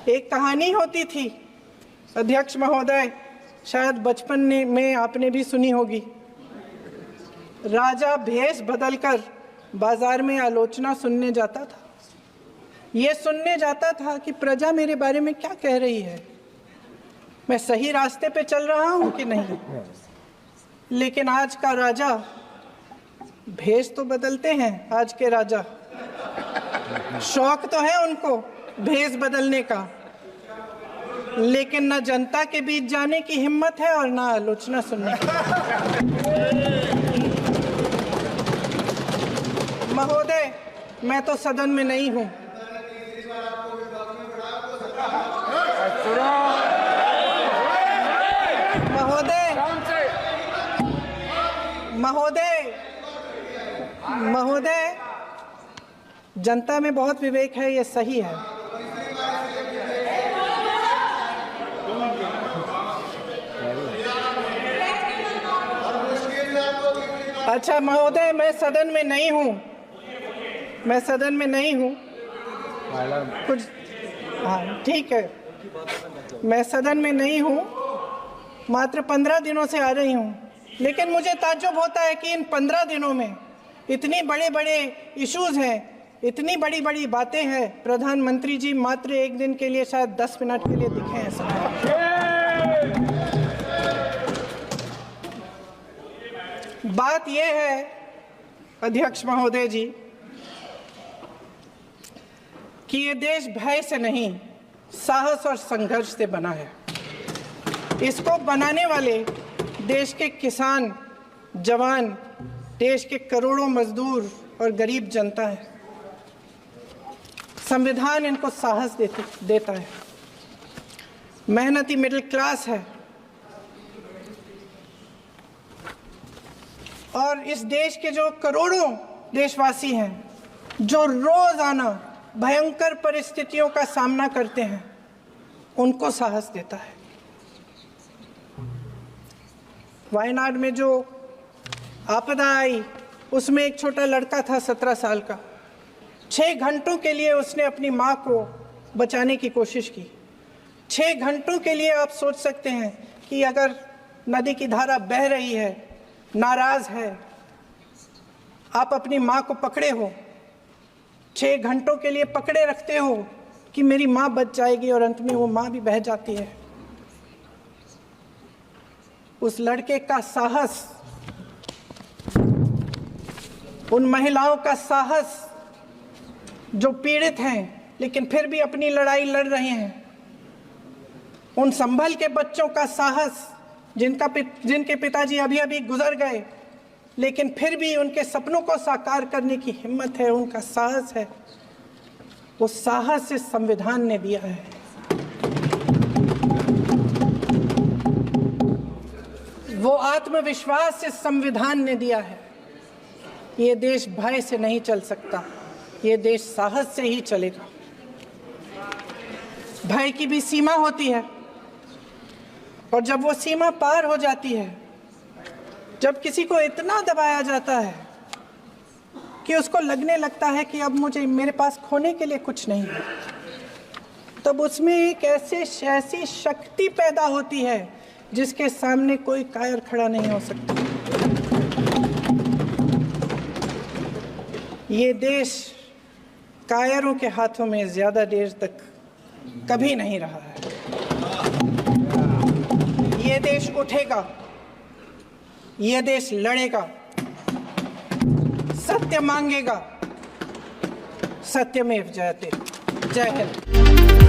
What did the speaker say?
एक कहानी होती थी अध्यक्ष महोदय, शायद बचपन में आपने भी सुनी होगी। राजा भेष बदलकर बाजार में आलोचना सुनने जाता था। ये सुनने जाता था कि प्रजा मेरे बारे में क्या कह रही है, मैं सही रास्ते पे चल रहा हूं कि नहीं। लेकिन आज का राजा, भेष तो बदलते हैं आज के राजा, शौक तो है उनको भेष बदलने का, लेकिन न जनता के बीच जाने की हिम्मत है और न आलोचना सुनने की। महोदय, मैं तो सदन में नहीं हूं। महोदय, जनता में बहुत विवेक है, ये सही है। अच्छा महोदय, मैं सदन में नहीं हूँ, कुछ, हाँ ठीक है, मैं सदन में नहीं हूँ, मात्र 15 दिनों से आ रही हूँ। लेकिन मुझे ताज्जुब होता है कि इन 15 दिनों में इतनी बड़े इश्यूज हैं, इतनी बड़ी बातें हैं, प्रधानमंत्री जी मात्र एक दिन के लिए, शायद 10 मिनट के लिए दिखे हैं सब। बात यह है अध्यक्ष महोदय जी कि ये देश भय से नहीं, साहस और संघर्ष से बना है। इसको बनाने वाले देश के किसान, जवान, देश के करोड़ों मजदूर और गरीब जनता है। संविधान इनको साहस देता है। मेहनती मिडिल क्लास है और इस देश के जो करोड़ों देशवासी हैं, जो रोजाना भयंकर परिस्थितियों का सामना करते हैं, उनको साहस देता है। वायनाड में जो आपदा आई, उसमें एक छोटा लड़का था 17 साल का। 6 घंटों के लिए उसने अपनी माँ को बचाने की कोशिश की। 6 घंटों के लिए आप सोच सकते हैं कि अगर नदी की धारा बह रही है, नाराज है, आप अपनी माँ को पकड़े हो, 6 घंटों के लिए पकड़े रखते हो कि मेरी माँ बच जाएगी, और अंत में वो माँ भी बह जाती है। उस लड़के का साहस, उन महिलाओं का साहस जो पीड़ित हैं लेकिन फिर भी अपनी लड़ाई लड़ रहे हैं, उन संभल के बच्चों का साहस जिनके पिताजी अभी गुजर गए लेकिन फिर भी उनके सपनों को साकार करने की हिम्मत है, उनका साहस है। वो साहस इस संविधान ने दिया है। वो आत्मविश्वास इस संविधान ने दिया है। ये देश भय से नहीं चल सकता, ये देश साहस से ही चलेगा। भय की भी सीमा होती है, और जब वो सीमा पार हो जाती है, जब किसी को इतना दबाया जाता है कि उसको लगने लगता है कि अब मेरे पास खोने के लिए कुछ नहीं है, तब उसमें एक ऐसी शक्ति पैदा होती है जिसके सामने कोई कायर खड़ा नहीं हो सकता। ये देश कायरों के हाथों में ज्यादा देर तक कभी नहीं रहा है। ये देश उठेगा, ये देश लड़ेगा, सत्य मांगेगा, सत्यमेव जयते। जय हिंद।